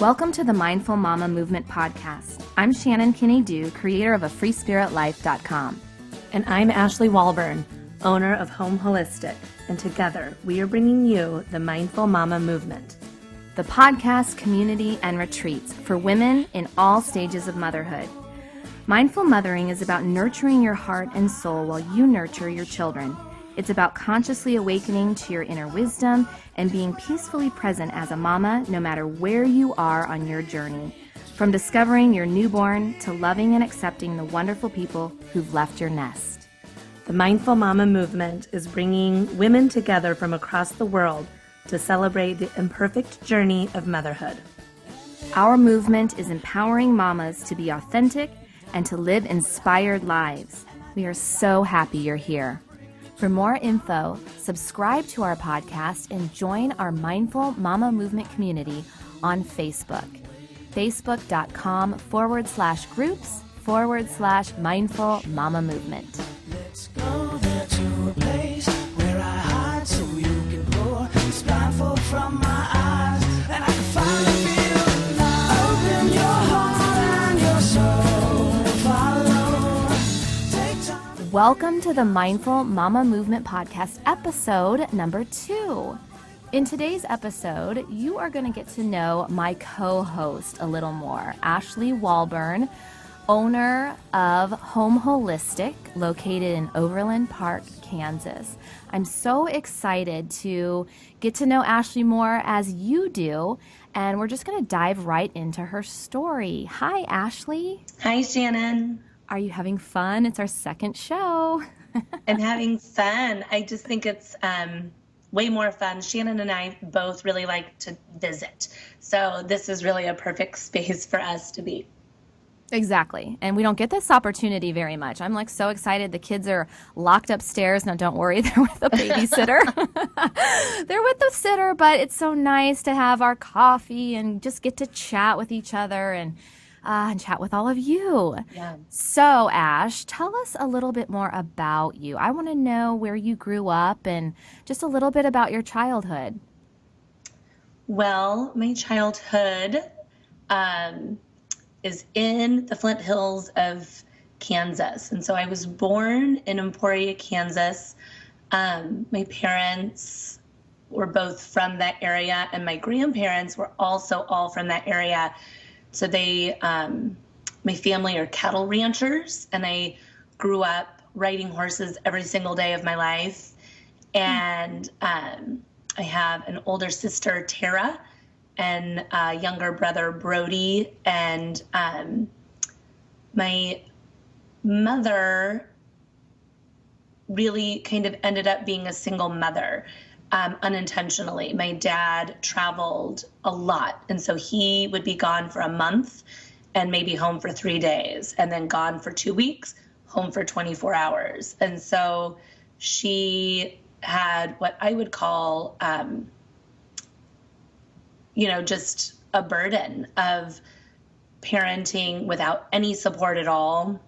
Welcome to the Mindful Mama Movement podcast. I'm Shannon Kinney-Dew, creator of AFreeSpiritLife.com. And I'm Ashley Walburn, owner of Home Holistic. And together, we are bringing you the Mindful Mama Movement, the podcast, community, and retreats for women in all stages of motherhood. Mindful mothering is about nurturing your heart and soul while you nurture your children. It's about consciously awakening to your inner wisdom and being peacefully present as a mama no matter where you are on your journey. From discovering your newborn to loving and accepting the wonderful people who've left your nest. The Mindful Mama Movement is bringing women together from across the world to celebrate the imperfect journey of motherhood. Our movement is empowering mamas to be authentic and to live inspired lives. We are so happy you're here. For more info, subscribe to our podcast and join our Mindful Mama Movement community on Facebook. Facebook.com/groups/Mindful Mama Movement. Let's go there to a place where I hide so you can pour this blindfold from my eyes and I can finally feel alive. Open your heart and your soul, follow. Take time. Welcome to the Mindful Mama Movement podcast episode number 2. In today's episode, you are going to get to know my co-host a little more, Ashley Walburn, owner of Home Holistic, located in Overland Park, Kansas. I'm so excited to get to know Ashley more as you do, and we're just going to dive right into her story. Hi, Ashley. Hi, Shannon. Are you having fun? It's our second show. I'm having fun. I just think it's way more fun. Shannon and I both really like to visit, so this is really a perfect space for us to be. Exactly. And we don't get this opportunity very much. I'm like so excited. The kids are locked upstairs. Now, don't worry. They're with a babysitter. They're with the sitter, but it's so nice to have our coffee and just get to chat with each other and chat with all of you. Yeah. So, Ash, tell us a little bit more about you. I want to know where you grew up and just a little bit about your childhood. Well, my childhood is in the Flint Hills of Kansas. And so I was born in Emporia, Kansas. My parents were both from that area, and my grandparents were also all from that area. So they, my family are cattle ranchers, and I grew up riding horses every single day of my life. And I have an older sister, Tara, and a younger brother, Brody, and my mother really kind of ended up being a single mother unintentionally. My dad traveled a lot, and so he would be gone for a month and maybe home for 3 days, and then gone for 2 weeks, home for 24 hours. And so she had what I would call just a burden of parenting without any support at all.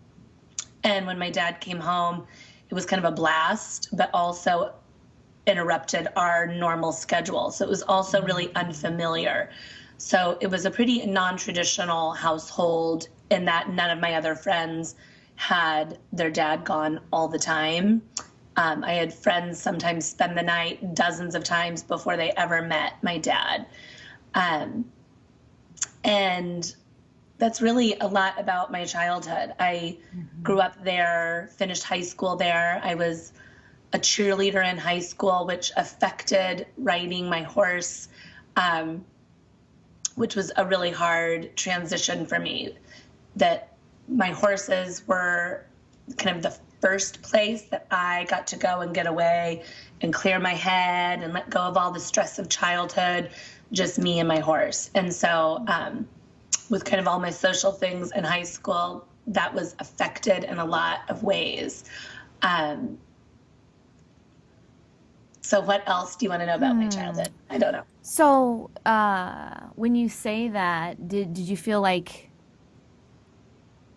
And when my dad came home, it was kind of a blast, but also interrupted our normal schedule. So it was also really unfamiliar. So it was a pretty non-traditional household in that none of my other friends had their dad gone all the time. I had friends sometimes spend the night dozens of times before they ever met my dad. And that's really a lot about my childhood. I grew up there, finished high school there. I was a cheerleader in high school, which affected riding my horse, which was a really hard transition for me. That my horses were kind of the first place that I got to go and get away and clear my head and let go of all the stress of childhood, just me and my horse. And so with kind of all my social things in high school, that was affected in a lot of ways. So what else do you want to know about my childhood? I don't know. So when you say that, did you feel like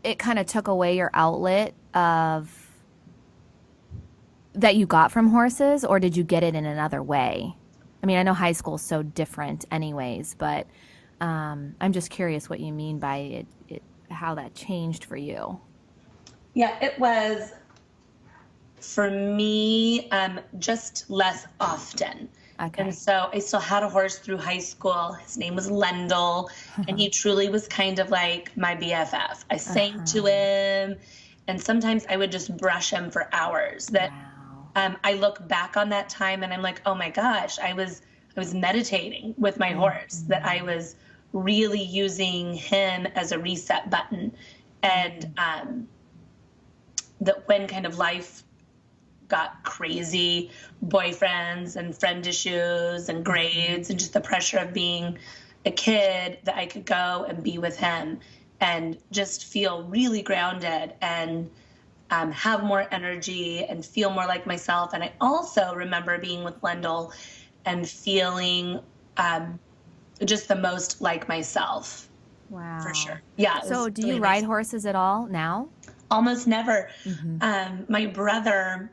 it kind of took away your outlet of that you got from horses, or did you get it in another way? I mean, I know high school is so different anyways, but I'm just curious what you mean by how that changed for you. Yeah, it was for me just less often. Okay. And so I still had a horse through high school. His name was Lendl, and he truly was kind of like my BFF. I sang to him, and sometimes I would just brush him for hours. That Wow. I look back on that time and I'm like, oh my gosh, I was meditating with my horse, that I was really using him as a reset button. And that when kind of life got crazy, boyfriends and friend issues and grades and just the pressure of being a kid, that I could go and be with him and just feel really grounded and have more energy and feel more like myself. And I also remember being with Lendl and feeling just the most like myself. Wow. For sure. Yeah. So do you ride horses at all now? Almost never. My brother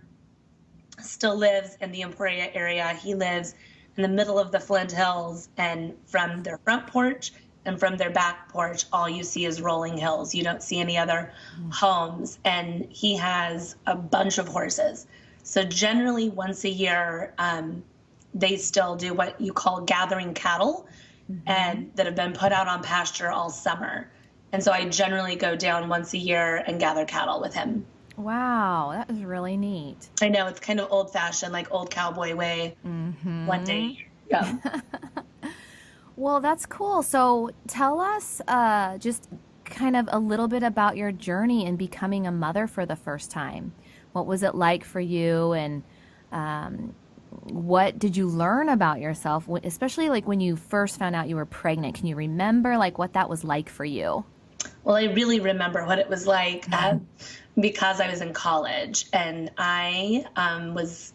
still lives in the Emporia area. He lives in the middle of the Flint Hills, and from their front porch and from their back porch, all you see is rolling hills. You don't see any other homes. And he has a bunch of horses. So generally once a year, they still do what you call gathering cattle, and that have been put out on pasture all summer. And so I generally go down once a year and gather cattle with him. Wow, that is really neat. I know, it's kind of old fashioned, like old cowboy way. One day a year. Yeah. Well, that's cool. So tell us just kind of a little bit about your journey in becoming a mother for the first time. What was it like for you, and what did you learn about yourself, especially like when you first found out you were pregnant? Can you remember like what that was like for you? Well, I really remember what it was like because I was in college, and I was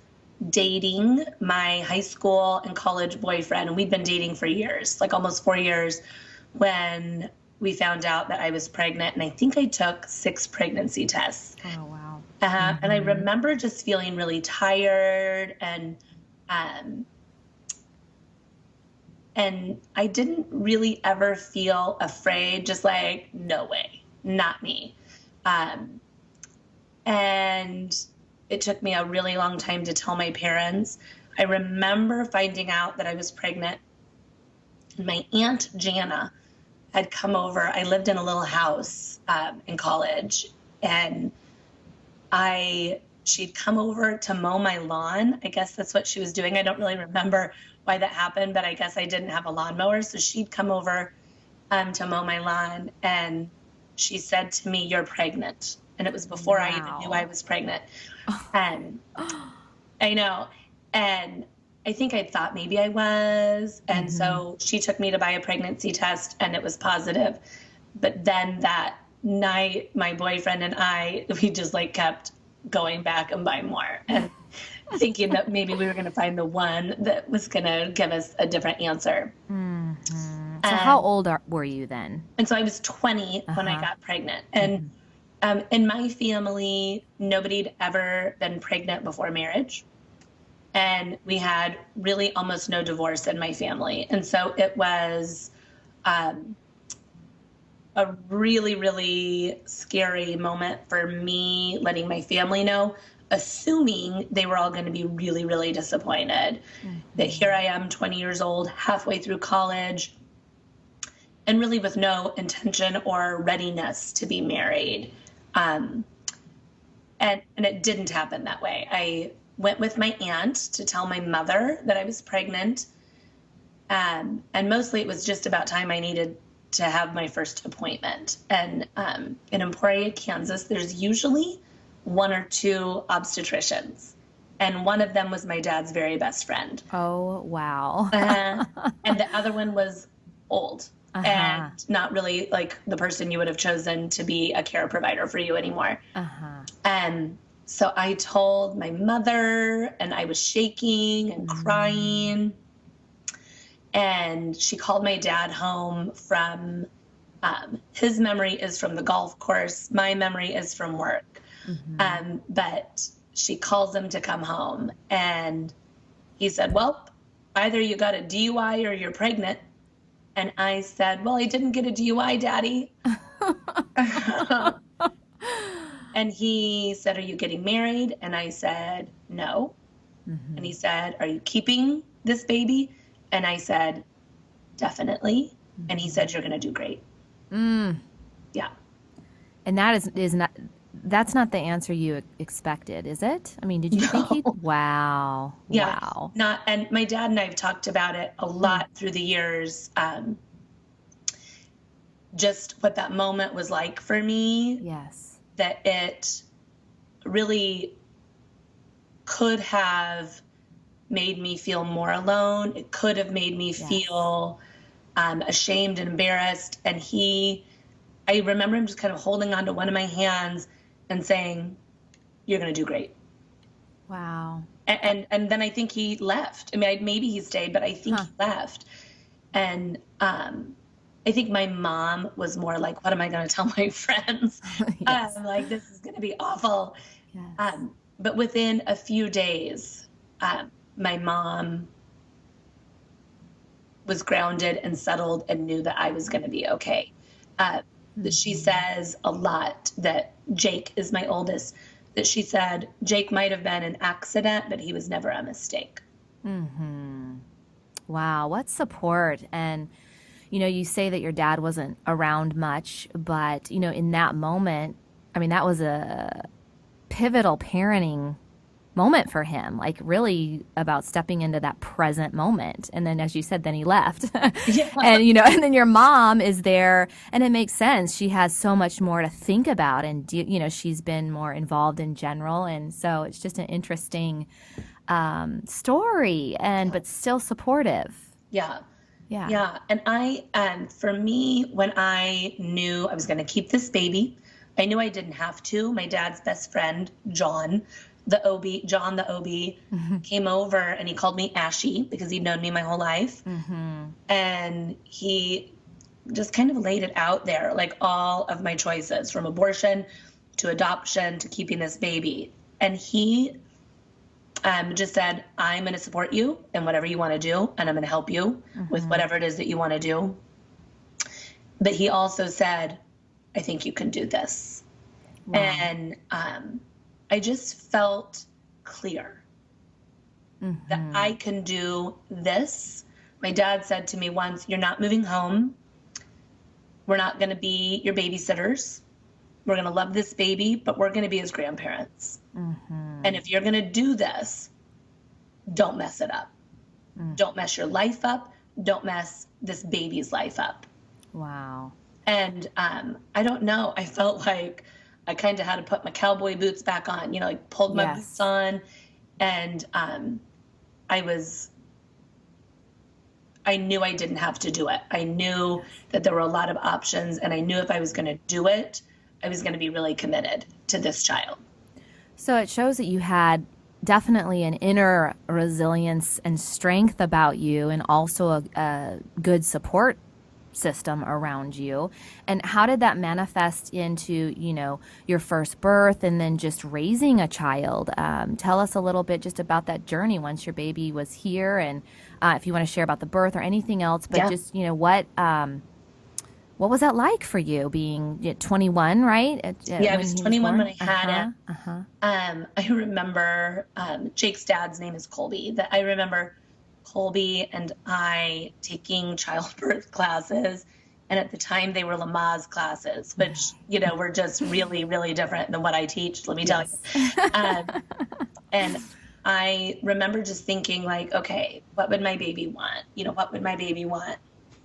dating my high school and college boyfriend, and we'd been dating for years, like almost 4 years, when we found out that I was pregnant. And I think I took 6 pregnancy tests. Oh, wow. And I remember just feeling really tired, and I didn't really ever feel afraid, just like, no way, not me. And it took me a really long time to tell my parents. I remember finding out that I was pregnant. My Aunt Jana had come over. I lived in a little house in college, and she'd come over to mow my lawn. I guess that's what she was doing. I don't really remember why that happened, but I guess I didn't have a lawnmower. So she'd come over to mow my lawn, and she said to me, "You're pregnant." And it was before I even knew I was pregnant. And I know. And I think I thought maybe I was. And so she took me to buy a pregnancy test, and it was positive. But then that night, my boyfriend and we just like kept going back and buying more, and thinking that maybe we were going to find the one that was going to give us a different answer. So how old were you then? And so I was 20 when I got pregnant. And in my family, nobody'd ever been pregnant before marriage. And we had really almost no divorce in my family. And so it was a really, really scary moment for me, letting my family know, assuming they were all going to be really, really disappointed. That here I am, 20 years old, halfway through college, and really with no intention or readiness to be married. And it didn't happen that way. I went with my aunt to tell my mother that I was pregnant. And mostly it was just about time I needed to have my first appointment. And in Emporia, Kansas, there's usually 1 or 2 obstetricians. And one of them was my dad's very best friend. Oh, wow. And the other one was old. And not really like the person you would have chosen to be a care provider for you anymore. And so I told my mother, and I was shaking and crying. And she called my dad home from, his memory is from the golf course. My memory is from work. But she calls him to come home. And he said, well, either you got a DUI or you're pregnant. And I said, well, I didn't get a DUI, Daddy. And he said, are you getting married? And I said, no. And he said, are you keeping this baby? And I said, definitely. And he said, you're going to do great. Yeah. And that is not, that's not the answer you expected, is it? I mean, did you think he, wow. Yeah. Wow. Not, and my dad and I have talked about it a lot through the years. Just what that moment was like for me. Yes. That it really could have made me feel more alone. It could have made me feel ashamed and embarrassed. And I remember him just kind of holding onto one of my hands and saying, you're going to do great. Wow. And then I think he left. I mean, maybe he stayed, but I think he left. And I think my mom was more like, what am I going to tell my friends? Yes. Like, this is going to be awful. Yes. But within a few days, my mom was grounded and settled and knew that I was going to be okay. She says a lot that Jake is my oldest, that she said Jake might have been an accident, but he was never a mistake. Wow, what support. And, you know, you say that your dad wasn't around much, but, you know, in that moment, I mean, that was a pivotal parenting moment for him, like really about stepping into that present moment. And then, as you said, then he left. And, you know, and then your mom is there, and it makes sense. She has so much more to think about, and, you know, she's been more involved in general. And so it's just an interesting story, but still supportive. Yeah. Yeah. Yeah. And for me, when I knew I was going to keep this baby, I knew I didn't have to. My dad's best friend, John the OB, came over and he called me Ashy because he'd known me my whole life. And he just kind of laid it out there, like all of my choices, from abortion to adoption to keeping this baby. And he just said, I'm going to support you in whatever you want to do, and I'm going to help you with whatever it is that you want to do. But he also said, I think you can do this. Wow. And I just felt clear that I can do this. My dad said to me once, you're not moving home. We're not going to be your babysitters. We're going to love this baby, but we're going to be his grandparents. And if you're going to do this, don't mess it up. Don't mess your life up. Don't mess this baby's life up. Wow. And I don't know. I felt like I kind of had to put my cowboy boots back on, you know, like pulled my boots on. And I knew I didn't have to do it. I knew that there were a lot of options, and I knew if I was going to do it, I was going to be really committed to this child. So it shows that you had definitely an inner resilience and strength about you, and also a good support system around you. And how did that manifest into, you know, your first birth and then just raising a child? Tell us a little bit just about that journey once your baby was here, and if you want to share about the birth or anything else, but just, you know, what was that like for you being 21, right? I was 21 when I had it. I remember Jake's dad's name is Colby. That I remember Colby and I taking childbirth classes, and at the time they were Lamaze classes, which, you know, were just really, really different than what I teach, let me tell you. And I remember just thinking, like, okay, what would my baby want? You know, what would my baby want?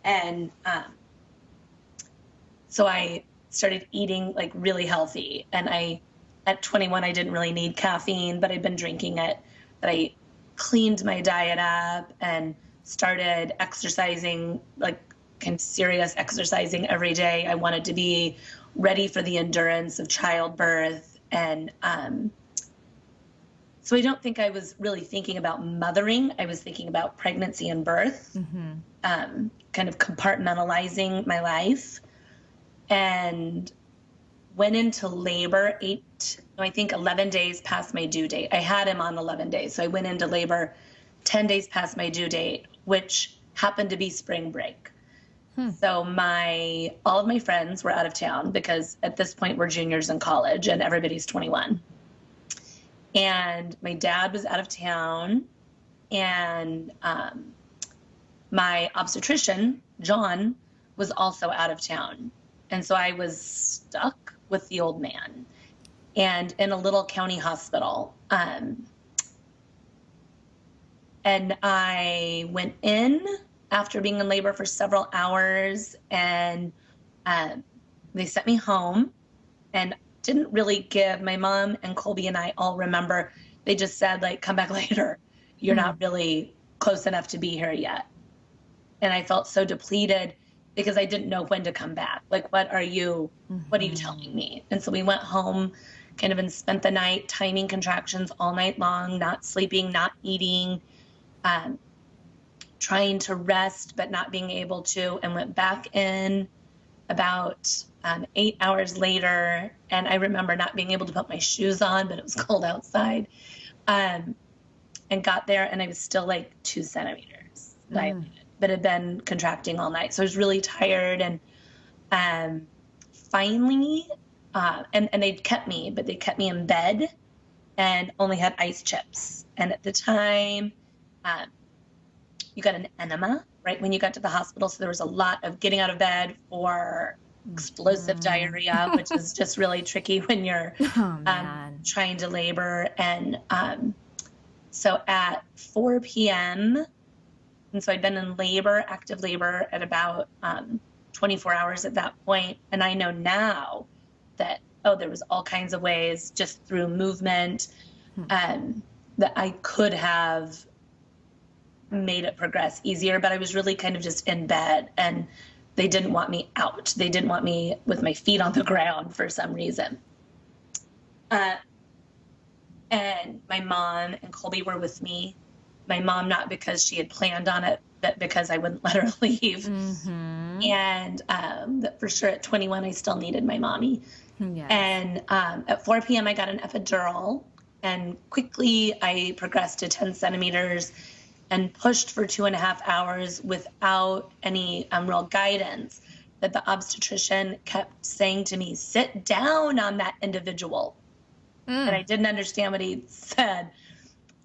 And so I started eating like really healthy, and at 21, I didn't really need caffeine, but I'd been drinking it. But I cleaned my diet up and started exercising, like kind of serious exercising every day. I wanted to be ready for the endurance of childbirth. And so I don't think I was really thinking about mothering. I was thinking about pregnancy and birth, kind of compartmentalizing my life, and went into labor 11 days past my due date. I had him on 11 days. So I went into labor 10 days past my due date, which happened to be spring break. So all of my friends were out of town because at this point we're juniors in college and everybody's 21. And my dad was out of town, and my obstetrician, John, was also out of town. And so I was stuck with the old man and in a little county hospital. And I went in after being in labor for several hours, and they sent me home and didn't really give, my mom and Colby and I all remember, they just said, like, come back later. You're not really close enough to be here yet. And I felt so depleted because I didn't know when to come back. Like, what are you telling me? And so we went home kind of and spent the night timing contractions all night long, not sleeping, not eating, trying to rest, but not being able to, and went back in about 8 hours later. And I remember not being able to put my shoes on, but it was cold outside. And got there, and I was still like 2 centimeters dilated, but had been contracting all night. So I was really tired. And finally, and they'd kept me, but they kept me in bed and only had ice chips. And at the time, you got an enema right when you got to the hospital. So there was a lot of getting out of bed for explosive diarrhea, which is just really tricky when you're trying to labor. And so at 4 p.m., and so I'd been in labor, active labor, at about 24 hours at that point. And I know now that, there was all kinds of ways just through movement that I could have made it progress easier, but I was really kind of just in bed, and they didn't want me out. They didn't want me with my feet on the ground for some reason. And my mom and Colby were with me. My mom, not because she had planned on it, but because I wouldn't let her leave. And for sure at 21, I still needed my mommy. Yes. And at 4 p.m., I got an epidural, and quickly I progressed to 10 centimeters and pushed for 2.5 hours without any real guidance. That the obstetrician kept saying to me, sit down on that individual. And I didn't understand what he said.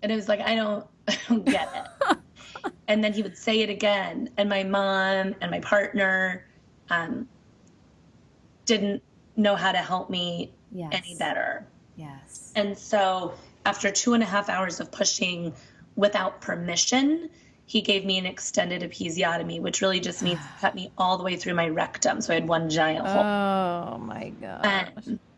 And it was like, I don't get it. And then he would say it again. And my mom and my partner didn't know how to help me any better. Yes. And so after 2.5 hours of pushing without permission, he gave me an extended episiotomy, which really just means cut me all the way through my rectum. So I had one giant hole. Oh my gosh.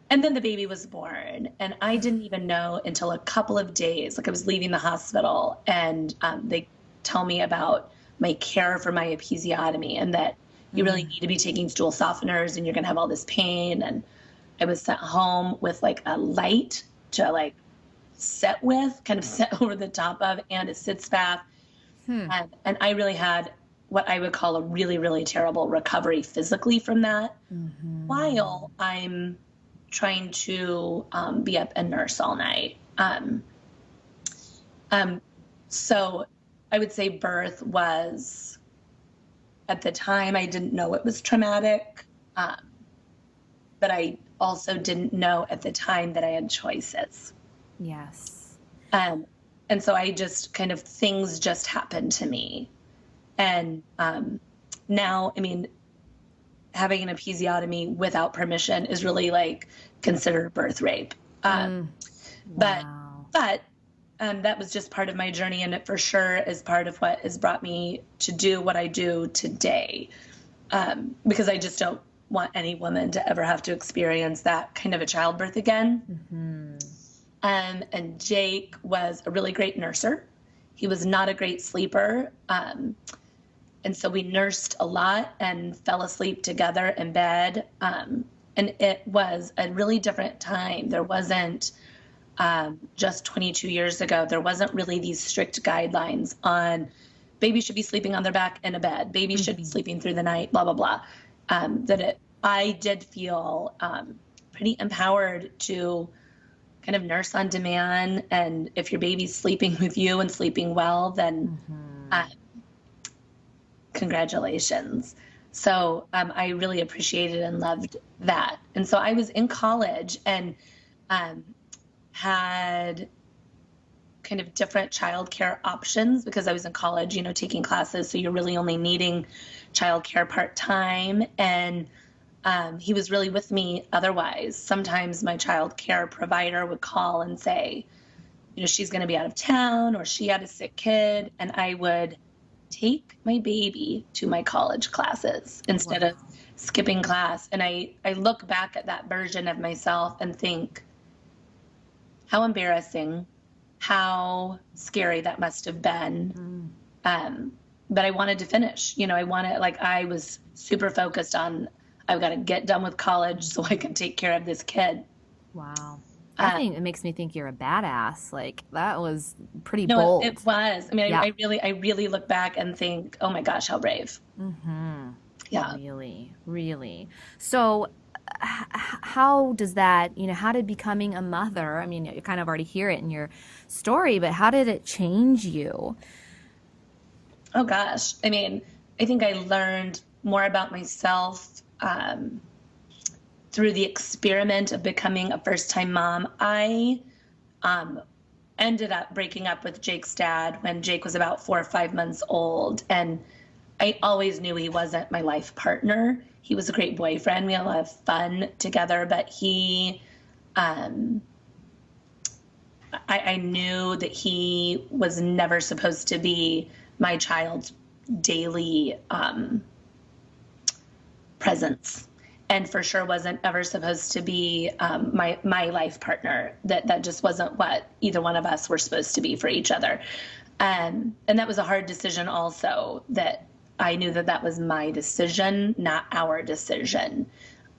And then the baby was born, and I didn't even know until a couple of days, like I was leaving the hospital, and they tell me about my care for my episiotomy, and that you really need to be taking stool softeners, and you're going to have all this pain. And I was sent home with like a light to like sit with, kind of sit over the top of, and a sitz bath. And I really had what I would call a really, really terrible recovery physically from that, while I'm trying to be up and nurse all night. So I would say birth was, at the time, I didn't know it was traumatic, but I also didn't know at the time that I had choices. Yes. And so I just kind of, things just happened to me. And now, I mean, having an episiotomy without permission is really like considered birth rape. But that was just part of my journey, and it for sure is part of what has brought me to do what I do today. Because I just don't want any woman to ever have to experience that kind of a childbirth again. And Jake was a really great nurser. He was not a great sleeper. And so we nursed a lot and fell asleep together in bed. And it was a really different time. There wasn't, just 22 years ago, there wasn't really these strict guidelines on babies should be sleeping on their back in a bed. Babies should be sleeping through the night, blah, blah, blah. I did feel pretty empowered to kind of nurse on demand. And if your baby's sleeping with you and sleeping well, then congratulations. So I really appreciated and loved that. And so I was in college and um, had kind of different childcare options because I was in college, taking classes. So you're really only needing childcare part-time. And he was really with me otherwise. Sometimes my childcare provider would call and say, she's going to be out of town or she had a sick kid. And I would take my baby to my college classes instead of skipping class. And I look back at that version of myself and think, how embarrassing, how scary that must have been. But I wanted to finish, I was super focused on, I've got to get done with college so I can take care of this kid. Wow. I think it makes me think you're a badass. Like, that was pretty No, bold. it was. I mean, Yeah. I really look back and think, oh my gosh, how brave. Mm-hmm. Yeah. Really, really. So, how does that, how did becoming a mother, I mean, you kind of already hear it in your story, but how did it change you? Oh gosh. I mean, I think I learned more about myself through the experiment of becoming a first-time mom. I ended up breaking up with Jake's dad when Jake was about 4 or 5 months old. And I always knew he wasn't my life partner. He was a great boyfriend. We had a lot of fun together, but I knew that he was never supposed to be my child's daily presence, and for sure wasn't ever supposed to be my life partner. That just wasn't what either one of us were supposed to be for each other. And that was a hard decision also, that I knew that was my decision, not our decision.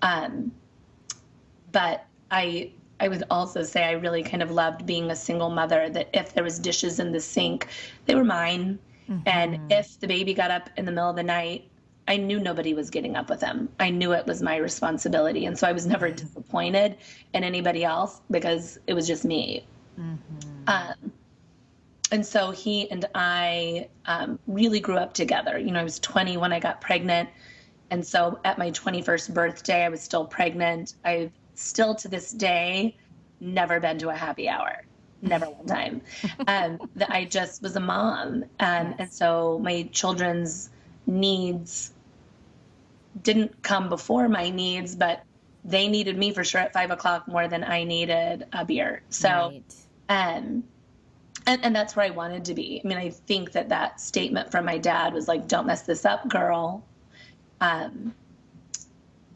But I would also say I really kind of loved being a single mother, that if there was dishes in the sink, they were mine. Mm-hmm. And if the baby got up in the middle of the night, I knew nobody was getting up with him. I knew it was my responsibility. And so I was never disappointed in anybody else because it was just me. Mm-hmm. And so he and I really grew up together. I was 20 when I got pregnant. And so at my 21st birthday, I was still pregnant. I've still to this day never been to a happy hour. Never one time. That I just was a mom. And so my children's needs didn't come before my needs, but they needed me for sure at 5 o'clock more than I needed a beer. So, and that's where I wanted to be. I mean, I think that statement from my dad was like, don't mess this up, girl,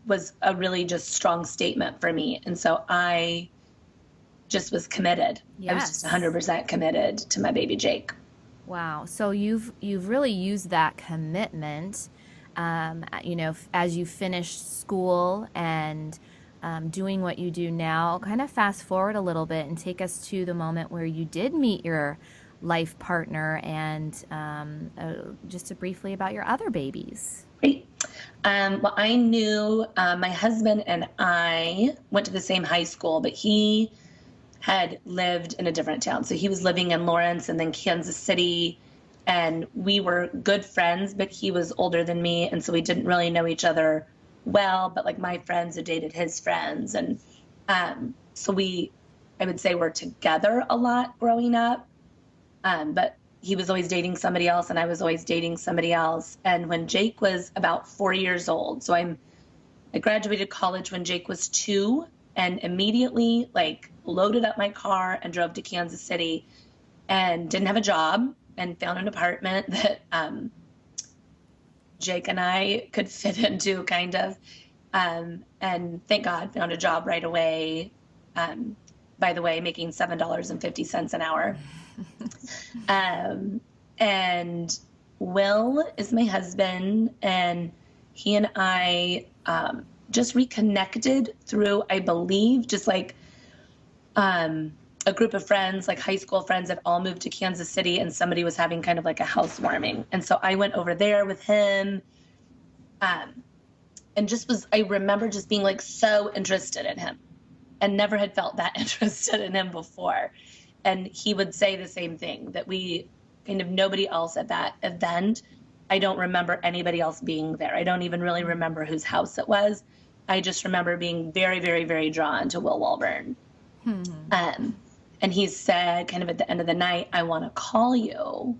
was a really just strong statement for me. And so I just was committed. Yes. I was just 100% committed to my baby Jake. Wow. So you've really used that commitment, as you finished school and doing what you do now. Kind of fast forward a little bit and take us to the moment where you did meet your life partner, and just briefly about your other babies. Great. Well, I knew my husband and I went to the same high school, but he had lived in a different town. So he was living in Lawrence and then Kansas City, and we were good friends, but he was older than me. And so we didn't really know each other well, but like my friends had dated his friends. And so I would say we're together a lot growing up. But he was always dating somebody else and I was always dating somebody else. And when Jake was about 4 years old, so I graduated college when Jake was 2, and immediately loaded up my car and drove to Kansas City, and didn't have a job, and found an apartment that Jake and I could fit into kind of. And thank God found a job right away. By the way, making $7.50 an hour. And Will is my husband, and he and I just reconnected through, I believe, just a group of friends, high school friends that all moved to Kansas City, and somebody was having kind of a housewarming. And so I went over there with him, and I remember just being so interested in him, and never had felt that interested in him before. And he would say the same thing, that nobody else at that event I don't remember anybody else being there. I don't even really remember whose house it was. I just remember being very, very, very drawn to Will Walburn. And he said, kind of at the end of the night, I want to call you,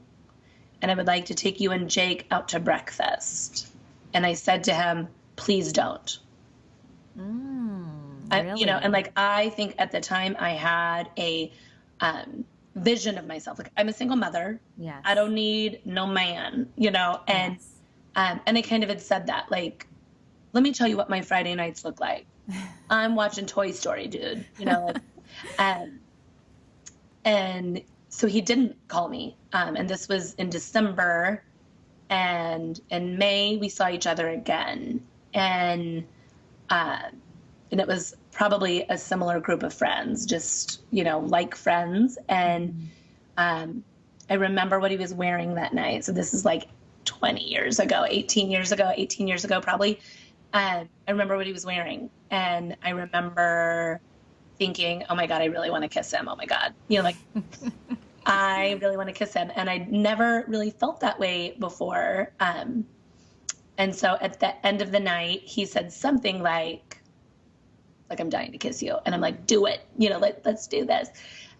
and I would like to take you and Jake out to breakfast. And I said to him, please don't. Really? You know, and like, I think at the time I had a vision of myself. Like, I'm a single mother. Yes. I don't need no man, you know, and, and I kind of had said that, like, let me tell you what my Friday nights look like. I'm watching Toy Story, dude, you know, like, and so he didn't call me. And this was in December, and in May we saw each other again. And it was probably a similar group of friends, just, you know, like friends. And I remember what he was wearing that night. So this is like 18 years ago, probably. I remember what he was wearing. And I remember thinking, oh my God, I really want to kiss him. Oh my God. You know, like, I really want to kiss him. And I never really felt that way before. And so at the end of the night, he said something like, I'm dying to kiss you. And I'm like, do it, you know, let's do this.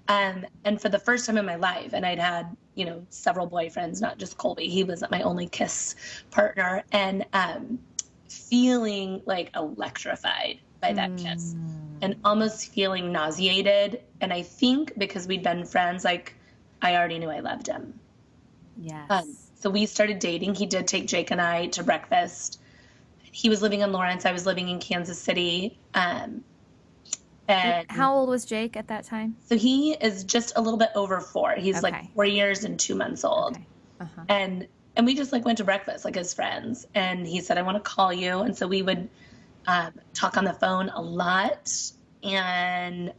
And for the first time in my life, and I'd had, you know, several boyfriends, not just Colby, he was my only kiss partner, and feeling like electrified by that kiss and almost feeling nauseated. And I think because we'd been friends, like, I already knew I loved him. Yes. So we started dating. He did take Jake and I to breakfast. He was living in Lawrence. I was living in Kansas City. And How old was Jake at that time? so he is just a little bit over 4. He's Okay. like 4 years and 2 months old. Okay. Uh-huh. And we just like went to breakfast like as friends. And he said, I want to call you. And so we would talk on the phone a lot and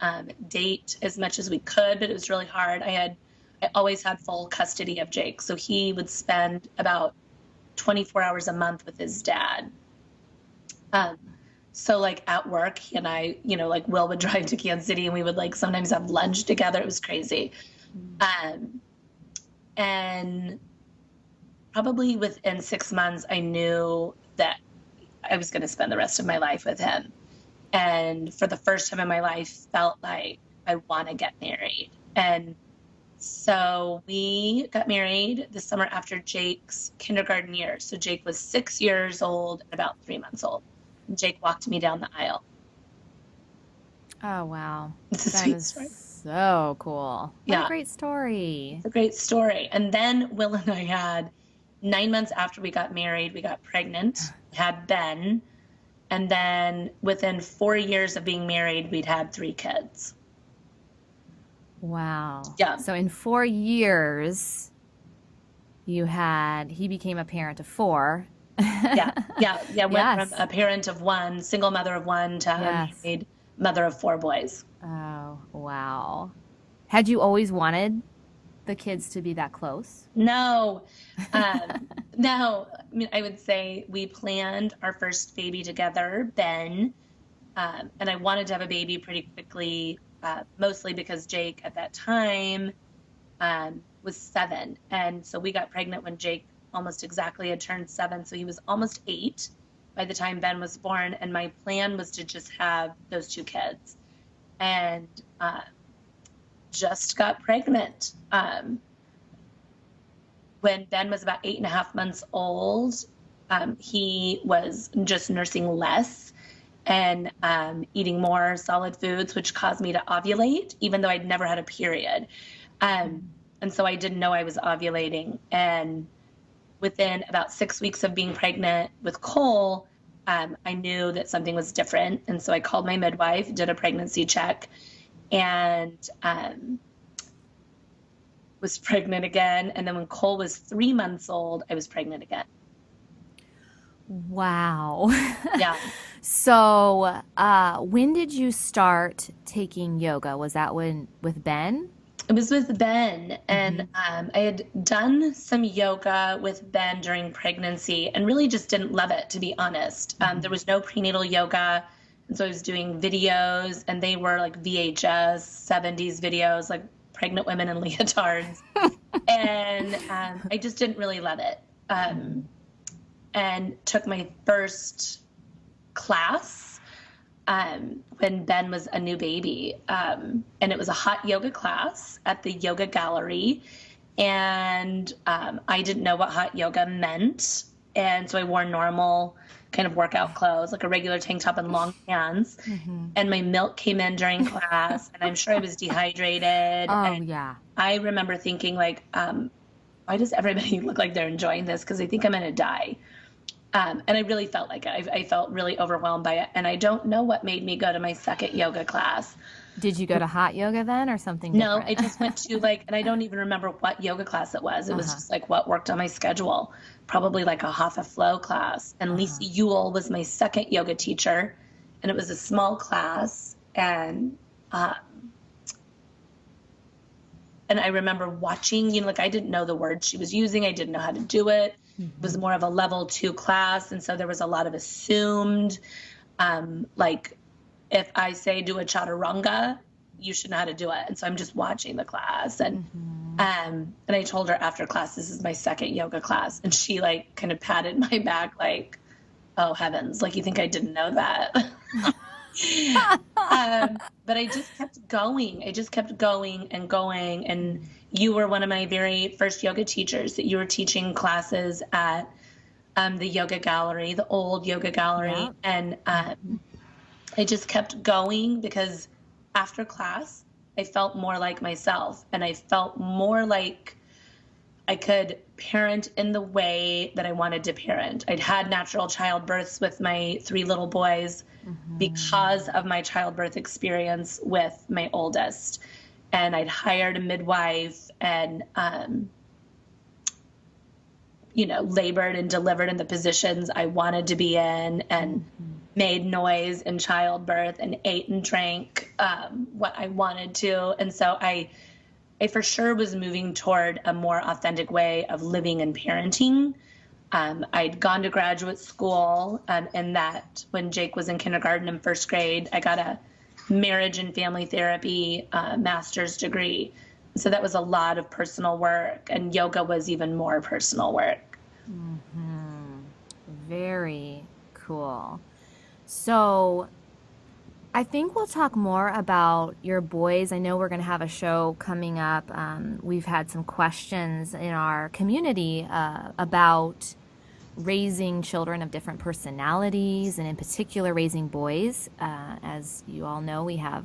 date as much as we could, but it was really hard. I always had full custody of Jake. So he would spend about 24 hours a month with his dad. So like at work, he and I, you know, like Will would drive to Kansas City and we would like sometimes have lunch together. It was crazy. And probably within 6 months, I knew that I was going to spend the rest of my life with him. And for the first time in my life, felt like I want to get married. And so we got married the summer after Jake's kindergarten year. So Jake was 6 years old and about 3 months old. And Jake walked me down the aisle. Oh, wow. It's a That sweet is story. so cool. What Yeah. a great story. It's a great story. And then Will and I had 9 months after we got married, we got pregnant, had Ben. And then within 4 years of being married, we'd had 3 kids. Wow. Yeah. So in 4 years, he became a parent of 4. Yeah. Went Yes. from a parent of 1, single mother of 1, to a Yes. married mother of 4 boys. Oh, wow. Had you always wanted the kids to be that close? No, no. I mean, I would say we planned our first baby together, Ben, and I wanted to have a baby pretty quickly, mostly because Jake at that time was 7. And so we got pregnant when Jake almost exactly had turned 7. So he was almost 8 by the time Ben was born. And my plan was to just have those 2 kids. And just got pregnant. When Ben was about 8.5 months old, he was just nursing less and eating more solid foods, which caused me to ovulate, even though I'd never had a period. And so I didn't know I was ovulating. And within about 6 weeks of being pregnant with Cole, I knew that something was different. And so I called my midwife, did a pregnancy check, and was pregnant again. And then when Cole was 3 months old, I was pregnant again. Wow. Yeah. So, when did you start taking yoga? Was that with Ben? It was with Ben, and I had done some yoga with Ben during pregnancy and really just didn't love it, to be honest. There was no prenatal yoga, and so I was doing videos, and they were like VHS 70s videos, like pregnant women in leotards. And I just didn't really love it. and took my first class when Ben was a new baby. And it was a hot yoga class at the Yoga Gallery. And I didn't know what hot yoga meant. And so I wore normal kind of workout clothes, like a regular tank top and long pants. And my milk came in during class, and I'm sure I was dehydrated. Oh, and yeah. I remember thinking, like, why does everybody look like they're enjoying this? Because I think I'm going to die. And I really felt like it. I felt really overwhelmed by it. And I don't know what made me go to my second yoga class. Did you go to hot yoga then or something No, different? I just went to and I don't even remember what yoga class it was. It was just like what worked on my schedule, probably like a Hatha flow class. And Lisa Ewell was my second yoga teacher, and it was a small class. And I remember watching, like I didn't know the words she was using. I didn't know how to do it. It was more of a level 2 class. And so there was a lot of assumed, like, if I say do a chaturanga, you should know how to do it. And so I'm just watching the class. And I told her after class, this is my second yoga class. And she like kind of patted my back like, oh heavens, like you think I didn't know that. But I just kept going. I just kept going and going. And you were one of my very first yoga teachers that you were teaching classes at the Yoga Gallery, the old Yoga Gallery. Yeah. And I just kept going because after class, I felt more like myself, and I felt more like I could parent in the way that I wanted to parent. I'd had natural childbirths with my 3 little boys because of my childbirth experience with my oldest. And I'd hired a midwife and, labored and delivered in the positions I wanted to be in, and made noise in childbirth and ate and drank what I wanted to. And so I for sure was moving toward a more authentic way of living and parenting. I'd gone to graduate school, and that when Jake was in kindergarten and first grade, I got a marriage and family therapy master's degree. So that was a lot of personal work, and yoga was even more personal work. Very cool. So I think we'll talk more about your boys. I know we're going to have a show coming up. We've had some questions in our community about raising children of different personalities, and in particular raising boys. As you all know, we have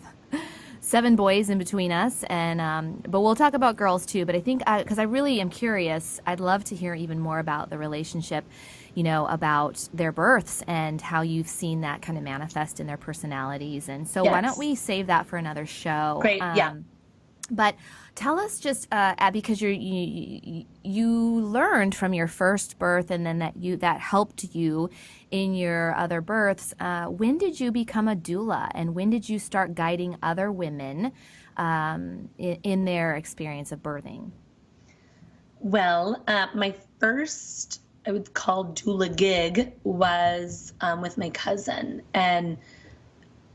7 boys in between us, and but we'll talk about girls too. But I think because I really am curious, I'd love to hear even more about the relationship, about their births and how you've seen that kind of manifest in their personalities. And so why don't we save that for another show? Great, yeah. But tell us just, Abby, because you learned from your first birth, and then that helped you in your other births. When did you become a doula, and when did you start guiding other women in their experience of birthing? Well, my first, I would call doula gig, was with my cousin, and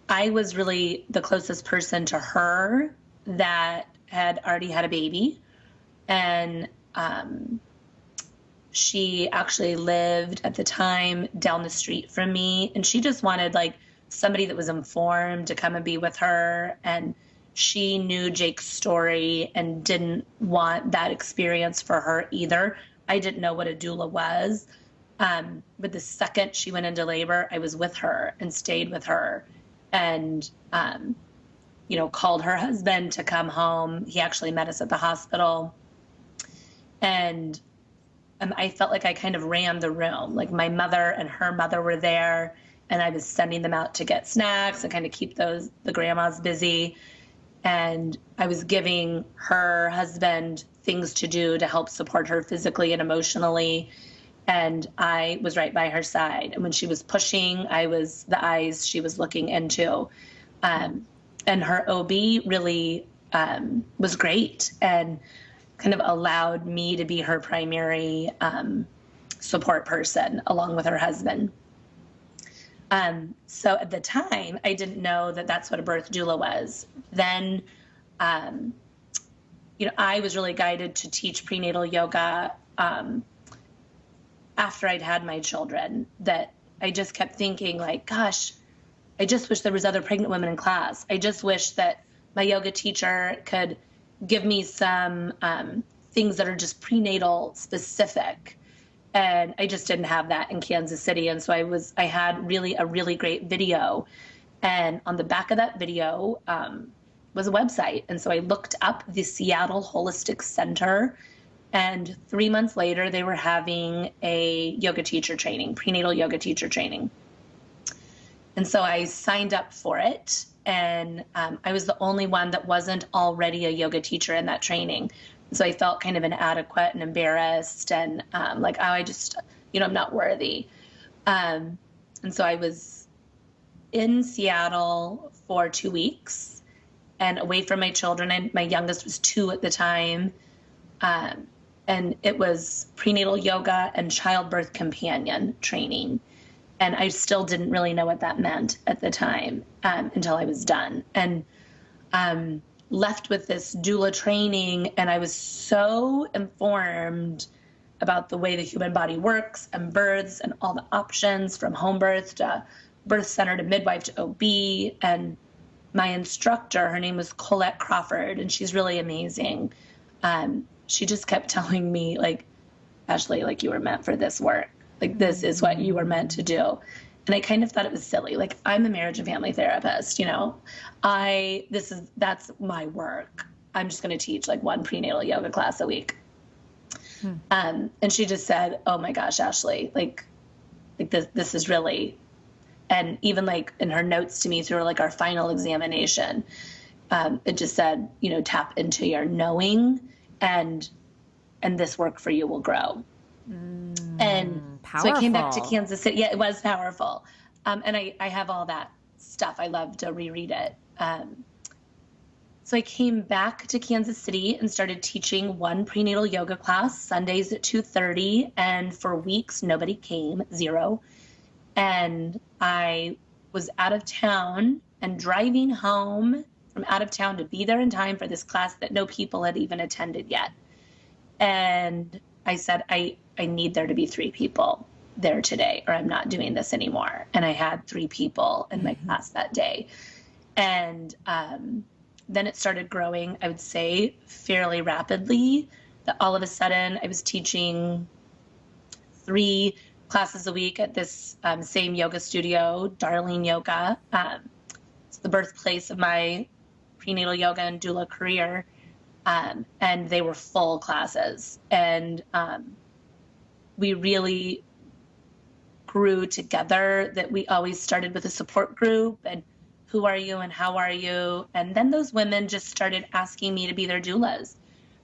I was really the closest person to her that had already had a baby. And she actually lived at the time down the street from me, and she just wanted like somebody that was informed to come and be with her. And she knew Jake's story and didn't want that experience for her either. I didn't know what a doula was. But the second she went into labor, I was with her and stayed with her, and called her husband to come home. He actually met us at the hospital. And I felt like I kind of ran the room. Like my mother and her mother were there, and I was sending them out to get snacks and kind of keep the grandmas busy. And I was giving her husband things to do to help support her physically and emotionally. And I was right by her side. And when she was pushing, I was the eyes she was looking into. And her OB really was great and kind of allowed me to be her primary support person along with her husband. So at the time, I didn't know that that's what a birth doula was. Then, I was really guided to teach prenatal yoga after I'd had my children that I just kept thinking like, gosh, I just wish there was other pregnant women in class. I just wish that my yoga teacher could give me some things that are just prenatal specific. And I just didn't have that in Kansas City. And so I had really a really great video. And on the back of that video was a website. And so I looked up the Seattle Holistic Center. And 3 months later, they were having a yoga teacher training, prenatal yoga teacher training. And so I signed up for it. And I was the only one that wasn't already a yoga teacher in that training. So I felt kind of inadequate and embarrassed and like, oh, I just, I'm not worthy. And so I was in Seattle for 2 weeks and away from my children. And my youngest was 2 at the time. And it was prenatal yoga and childbirth companion training. And I still didn't really know what that meant at the time until I was done. And left with this doula training, and I was so informed about the way the human body works and births and all the options from home birth to birth center to midwife to OB. And my instructor, her name was Colette Crawford, and she's really amazing. She just kept telling me, like, Ashley, like, you were meant for this work. Like, this is what you were meant to do. And I kind of thought it was silly. Like, I'm a marriage and family therapist, that's my work. I'm just going to teach like one prenatal yoga class a week. And she just said, oh my gosh, Ashley, like this is really, and even like in her notes to me through like our final examination, it just said, tap into your knowing and this work for you will grow. And powerful. So I came back to Kansas City. Yeah, it was powerful. And I have all that stuff. I love to reread it. So I came back to Kansas City and started teaching one prenatal yoga class Sundays at 2:30. And for weeks, nobody came, 0. And I was out of town and driving home from out of town to be there in time for this class that no people had even attended yet. And I said, I need there to be 3 people there today, or I'm not doing this anymore. And I had 3 people in my class that day. And then it started growing, I would say, fairly rapidly. That all of a sudden, I was teaching 3 classes a week at this same yoga studio, Darlene Yoga. It's the birthplace of my prenatal yoga and doula career. And they were full classes. And we really grew together, that we always started with a support group and who are you and how are you? And then those women just started asking me to be their doulas.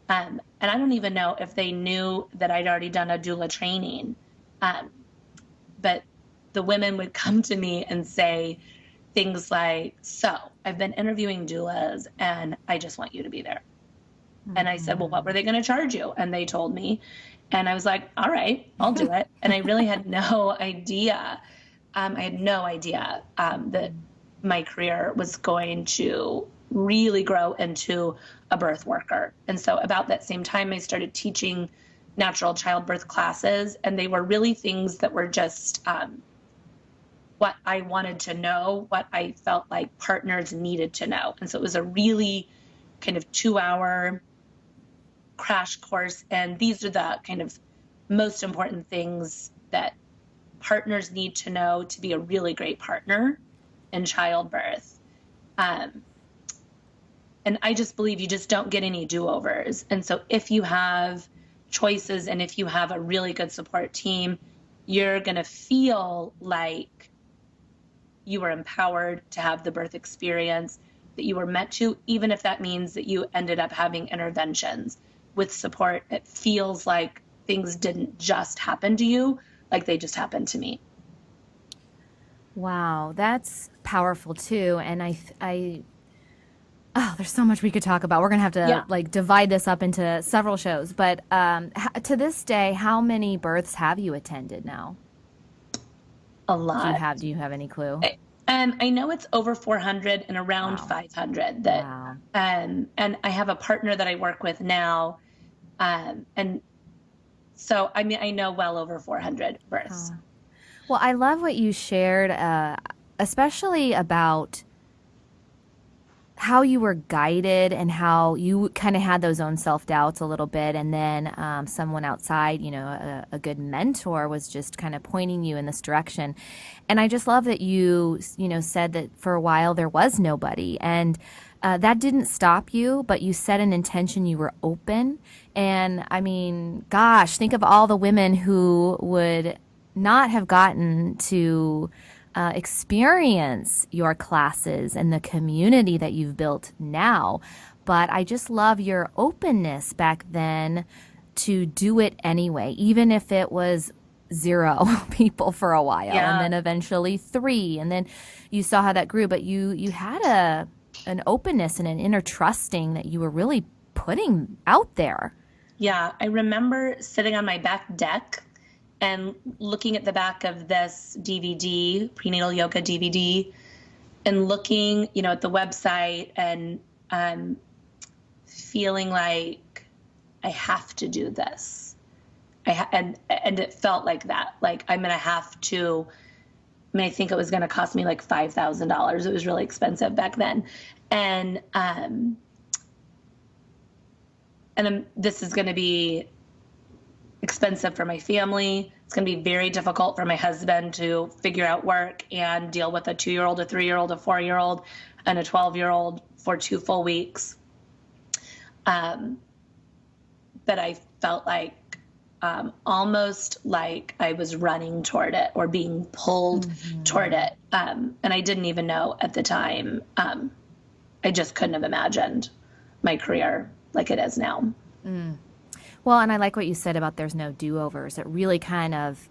And I don't even know if they knew that I'd already done a doula training. But the women would come to me and say things like, so I've been interviewing doulas and I just want you to be there. And I said, well, what were they going to charge you? And they told me. And I was like, all right, I'll do it. And I really had no idea. That my career was going to really grow into a birth worker. And so about that same time, I started teaching natural childbirth classes. And they were really things that were just what I wanted to know, what I felt like partners needed to know. And so it was a really kind of 2-hour crash course. And these are the kind of most important things that partners need to know to be a really great partner in childbirth. And I just believe you just don't get any do-overs. And so if you have choices and if you have a really good support team, you're going to feel like you were empowered to have the birth experience that you were meant to, even if that means that you ended up having interventions. With support, it feels like things didn't just happen to you, like they just happened to me. Wow, that's powerful too. And there's so much we could talk about. We're gonna have to divide this up into several shows. But to this day, how many births have you attended now? A lot. Do you have any clue? I know it's over 400 and around 500 that, and I have a partner that I work with now. And So, I mean, I know well over 400 births. Well, I love what you shared, especially about how you were guided and how you kind of had those own self-doubts a little bit. And then someone outside, a good mentor was just kind of pointing you in this direction. And I just love that you said that for a while there was nobody. And that didn't stop you, but you set an intention, you were open. And I mean, gosh, think of all the women who would not have gotten to experience your classes and the community that you've built now. But I just love your openness back then to do it anyway, even if it was 0 people for a while, and then eventually 3, and then you saw how that grew. But you had an openness and an inner trusting that you were really putting out there. Yeah, I remember sitting on my back deck and looking at the back of this DVD, prenatal yoga DVD, and looking, at the website and feeling like I have to do this. And it felt like that. Like I'm gonna have to. I think it was gonna cost me like $5,000. It was really expensive back then, and this is gonna be expensive for my family. It's going to be very difficult for my husband to figure out work and deal with a 2-year-old, a 3-year-old, a 4-year-old, and a 12-year-old for 2 full weeks. But I felt like almost like I was running toward it or being pulled toward it. And I didn't even know at the time. I just couldn't have imagined my career like it is now. Well, and I like what you said about there's no do-overs. It really kind of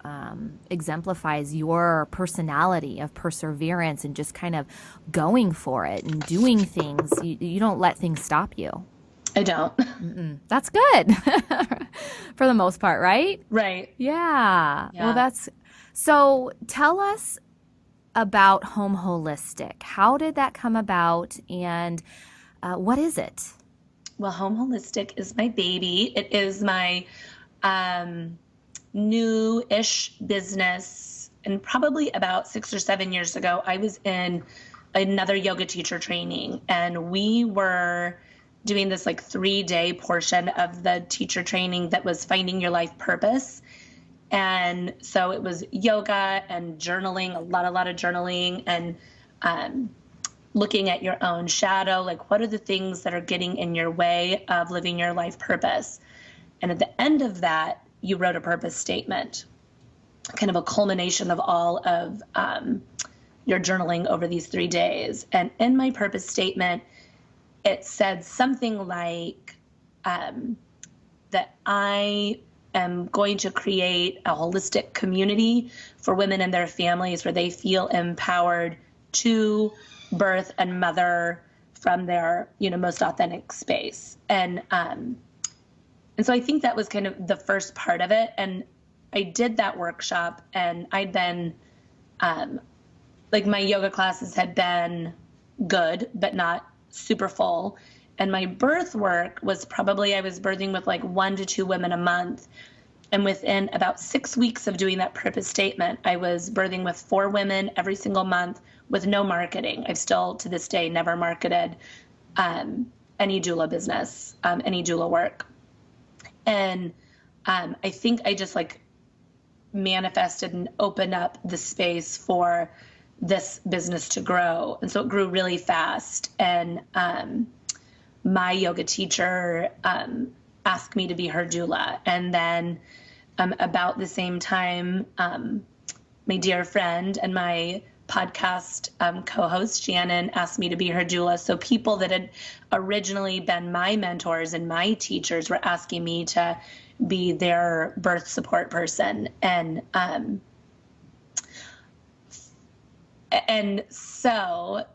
exemplifies your personality of perseverance and just kind of going for it and doing things. You don't let things stop you. I don't. That's good for the most part, right? Right. Yeah. Well, so tell us about Home Holistic. How did that come about, and what is it? Well, Home Holistic is my baby. It is my new-ish business. And probably about 6 or 7 years ago, I was in another yoga teacher training, and we were doing this like 3-day portion of the teacher training that was finding your life purpose. And so it was yoga and journaling, a lot of journaling, and looking at your own shadow, like what are the things that are getting in your way of living your life purpose? And at the end of that, you wrote a purpose statement, kind of a culmination of all of your journaling over these 3 days. And in my purpose statement, it said something like that I am going to create a holistic community for women and their families where they feel empowered to birth and mother from their, most authentic space. And so I think that was kind of the first part of it. And I did that workshop, and I'd been, like my yoga classes had been good, but not super full. And my birth work was probably, I was birthing with like 1 to 2 women a month. And within about 6 weeks of doing that purpose statement, I was birthing with 4 women every single month with no marketing. I've still, to this day, never marketed any doula business, any doula work. And I think I just like manifested and opened up the space for this business to grow. And so it grew really fast. And my yoga teacher asked me to be her doula. And then about the same time, my dear friend and my podcast co-host Shannon asked me to be her doula. So people that had originally been my mentors and my teachers were asking me to be their birth support person. And so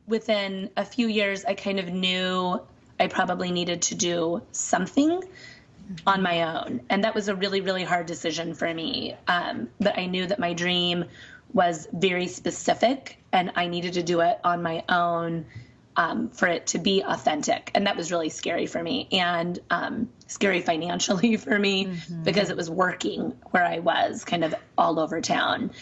within a few years, I kind of knew I probably needed to do something on my own. And that was a really, really hard decision for me. But I knew that my dream was very specific and I needed to do it on my own for it to be authentic. And that was really scary for me, and scary financially for me, because it was working where I was kind of all over town.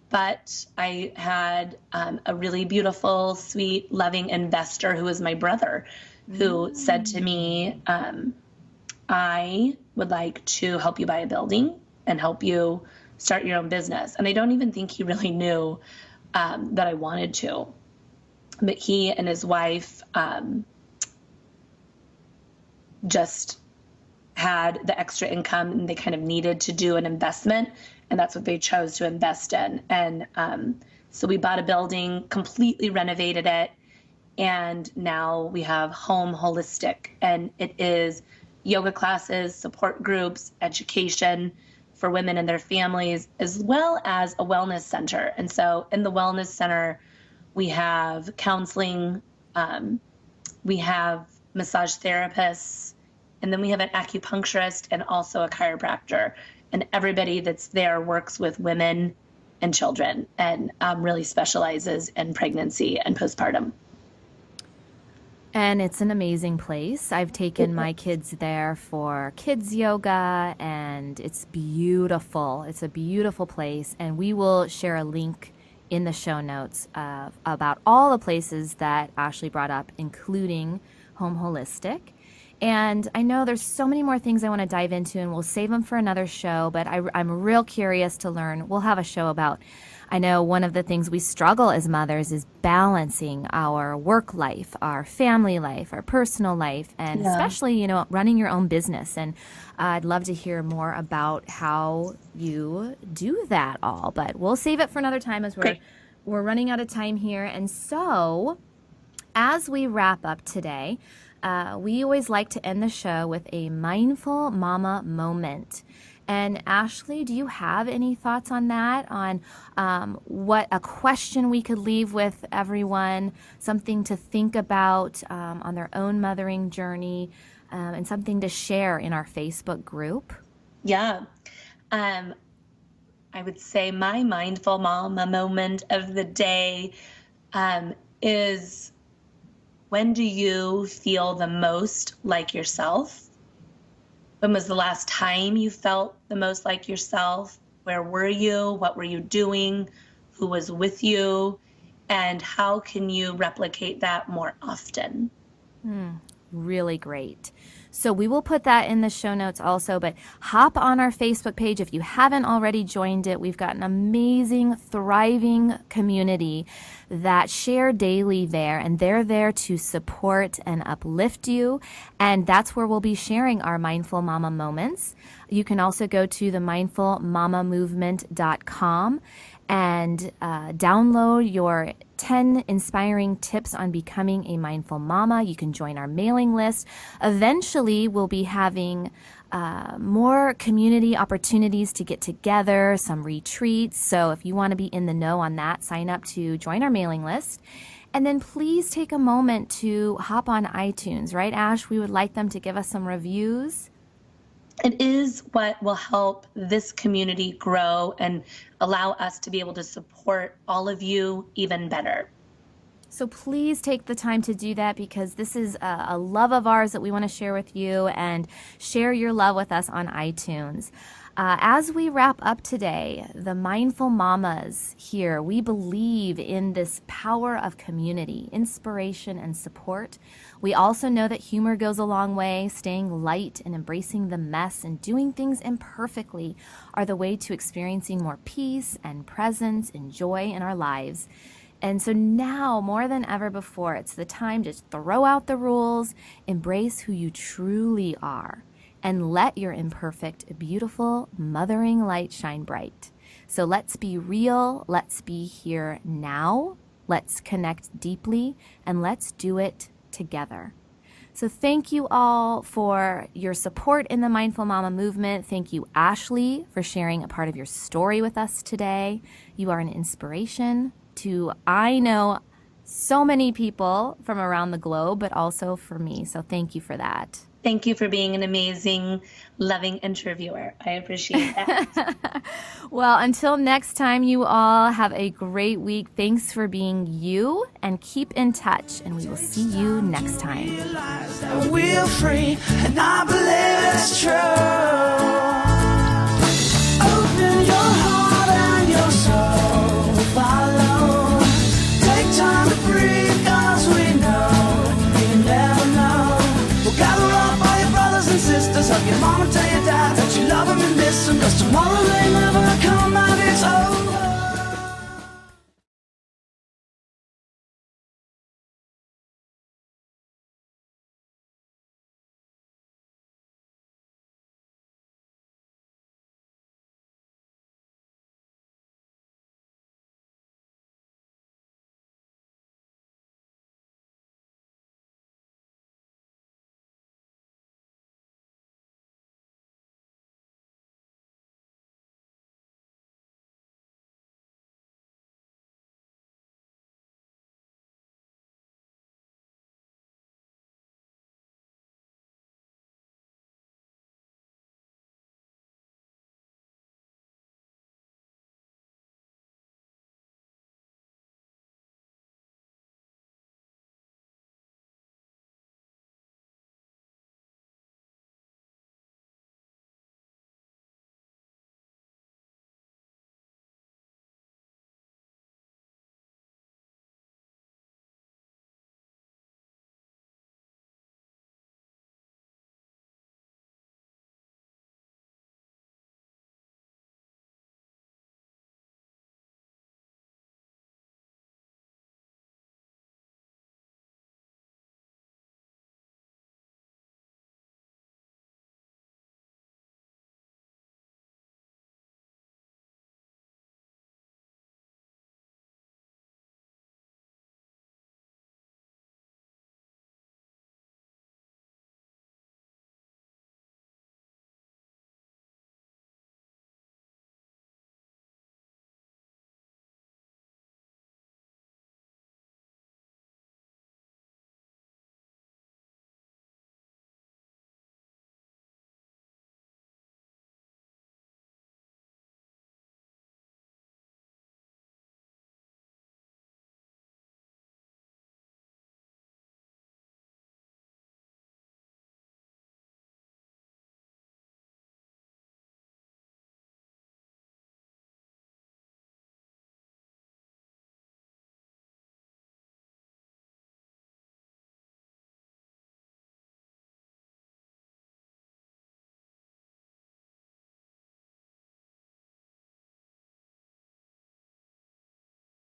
But I had a really beautiful, sweet, loving investor who was my brother, who said to me, I would like to help you buy a building and help you start your own business. And I don't even think he really knew that I wanted to. But he and his wife just had the extra income, and they kind of needed to do an investment, and that's what they chose to invest in. And so we bought a building, completely renovated it, and now we have Home Holistic, and it is yoga classes, support groups, education for women and their families, as well as a wellness center. And so in the wellness center, we have counseling, we have massage therapists, and then we have an acupuncturist and also a chiropractor. And everybody that's there works with women and children, and really specializes in pregnancy and postpartum. And it's an amazing place. I've taken my kids there for kids yoga, and it's beautiful. It's a beautiful place, and we will share a link in the show notes about all the places that Ashley brought up, including Home Holistic. And I know there's so many more things I want to dive into, and we'll save them for another show, but I'm real curious to learn. We'll have a show about, I know one of the things we struggle as mothers is balancing our work life, our family life, our personal life, and especially, you know, running your own business. And I'd love to hear more about how you do that all, but we'll save it for another time, as we're running out of time here. And so as we wrap up today, we always like to end the show with a mindful mama moment. And Ashley, do you have any thoughts on that? On what a question we could leave with everyone, something to think about on their own mothering journey, and something to share in our Facebook group? Yeah. I would say my mindful mama moment of the day is, when do you feel the most like yourself? When was the last time you felt the most like yourself? Where were you? What were you doing? Who was with you? And how can you replicate that more often? Really great. So we will put that in the show notes also, but hop on our Facebook page if you haven't already joined it. We've got an amazing, thriving community that share daily there, and they're there to support and uplift you. And that's where we'll be sharing our Mindful Mama moments. You can also go to the mindfulmamamovement.com and download your 10 inspiring tips on becoming a mindful mama. You can join our mailing list. Eventually, we'll be having more community opportunities to get together, some retreats. So if you want to be in the know on that, sign up to join our mailing list. And then please take a moment to hop on iTunes, right, Ash? We would like them to give us some reviews. It is what will help this community grow and allow us to be able to support all of you even better. So please take the time to do that, because this is a love of ours that we want to share with you, and share your love with us on iTunes. As we wrap up today, the Mindful Mamas here, we believe in this power of community, inspiration, and support. We also know that humor goes a long way. Staying light and embracing the mess and doing things imperfectly are the way to experiencing more peace and presence and joy in our lives. And so now, more than ever before, it's the time to throw out the rules, embrace who you truly are, and let your imperfect, beautiful, mothering light shine bright. So let's be real, let's be here now, let's connect deeply, and let's do it together. So thank you all for your support in the Mindful Mama movement. Thank you, Ashley, for sharing a part of your story with us today. You are an inspiration to, I know, so many people from around the globe, but also for me. So thank you for that. Thank you for being an amazing, loving interviewer. I appreciate that. Well, until next time, you all have a great week. Thanks for being you, and keep in touch, and we will see you next time. Realize that we're free, and I believe it's true. Open your heart and your soul, follow. Take time to breathe, 'cause we know you never know. Well, gather up all your brothers and sisters, hug your mom and tell your dad that you love them and miss them, 'cause tomorrow